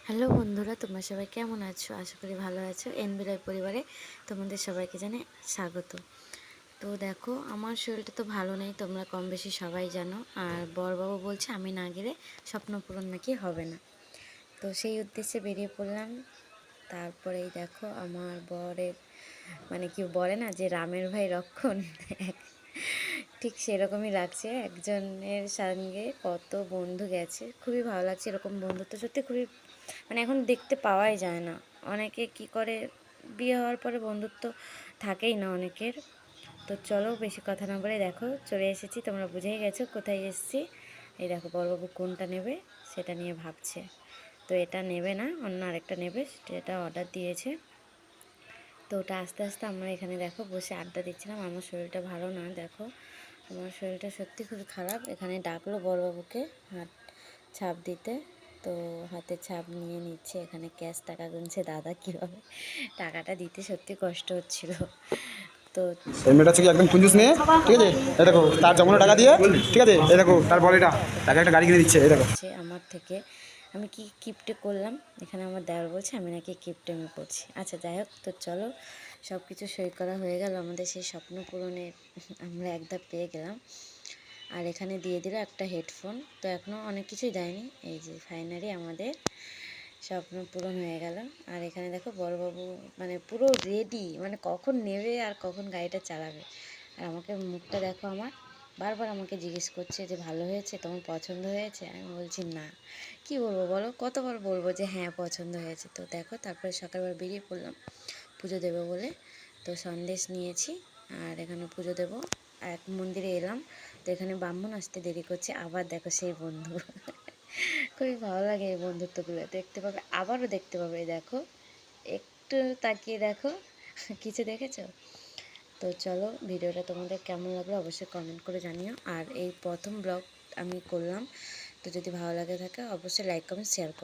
Hello বন্ধুরা, তোমরা সবাই কেমন আছো? আশা করি ভালো আছো। এনবিরাই পরিবারে তোমাদের সবাইকে জানাই স্বাগত। তো দেখো, আমার শরীরটা তো ভালো নেই, তোমরা কম বেশি সবাই জানো। আর বড়বাবু বলছে আমি না গেলে স্বপ্ন পূরণ নাকি হবে না। তো সেই উদ্দেশ্যে বেরিয়ে পড়লাম। তারপরেই দেখো আমার বরের মানে কি বলে না যে রামের ভাই রক্ষণ, ঠিক সেরকমই লাগছে। একজনের সঙ্গে কত বন্ধু গেছে, খুবই ভালো লাগছে। এরকম বন্ধুত্ব সত্যি খুবই মানে এখন দেখতে পাওয়াই যায় না। অনেকে কি করে, বিয়ে হওয়ার পরে বন্ধুত্ব থাকেই না অনেকের। তো চলো বেশি কথা না বলে দেখো চলে এসেছি, তোমরা বুঝেই গেছো কোথায় এসেছি। এই দেখো বড়বাবু কোনটা নেবে সেটা নিয়ে ভাবছে। তো এটা নেবে না, অন্য আরেকটা নেবে, সেটা অর্ডার দিয়েছে। তো ওটা আস্তে আস্তে আমরা এখানে দেখো বসে আড্ডা দিচ্ছিলাম। আমার শরীরটা ভালো না, দেখো আমার শরীরটা সত্যি খুবই খারাপ। এখানে ডাকলো বড়বাবুকে হাত ছাপ দিতে, তো হাতে ছাপ নিয়ে নিচ্ছে। এখানে ক্যাশ টাকা গুনছে দাদা, কীভাবে টাকাটা দিতে সত্যি কষ্ট হচ্ছিল। তো এই মেয়েটা হচ্ছে কি একদম কঞ্জুস মেয়ে, ঠিক আছে। এই দেখো তার জমানো টাকা দিয়ে, ঠিক আছে, এই দেখো তার বলে তাকে একটা গাড়ি কিনে দিচ্ছে, এই দেখো। আমার থেকে আমি কি কিপ্টে করলাম, এখানে আমার দেওয়ার বলছে আমি নাকি কিপ্টেমি করছি। আচ্ছা যাই হোক, তো চলো সব কিছু সই করা হয়ে গেল, আমাদের সেই স্বপ্ন পূরণের আমরা একদম পেয়ে গেলাম। আর এখানে দিয়ে দিল একটা হেডফোন। তো এখনও অনেক কিছুই দেয়নি, এই যে ফাইনালি আমাদের স্বপ্ন পূরণ হয়ে গেল। আর এখানে দেখো বড়বাবু মানে পুরো রেডি, মানে কখন নেবে আর কখন গাড়িটা চালাবে। আর আমাকে মুখটা দেখো আমার, বারবার আমাকে জিজ্ঞেস করছে যে ভালো হয়েছে, তোমার পছন্দ হয়েছে? আমি বলছি না, কি বলবো বলো, কতবার বলবো যে হ্যাঁ পছন্দ হয়েছে। তো দেখো তারপরে সকালবেলা বেরিয়ে পড়লাম পুজো দেবো বলে। তো সন্দেশ নিয়েছি আর এখানে পুজো দেবো। এক মন্দিরে এলাম, তো এখানে ব্রাহ্মণ আসতে দেরি করছে। আবার দেখো সেই বন্ধু, খুবই ভালো লাগে এই বন্ধুত্বগুলো। দেখতে পাবে, আবারও দেখতে পাবে। দেখো একটু তাকিয়ে দেখো, কিছু দেখেছো? তো চলো ভিডিওটা তোমাদের কেমন লাগলো অবশ্যই কমেন্ট করে জানিও। আর এই প্রথম ব্লগ আমি করলাম, তো যদি ভালো লাগে থাকে অবশ্যই লাইক কমেন্ট শেয়ার করো।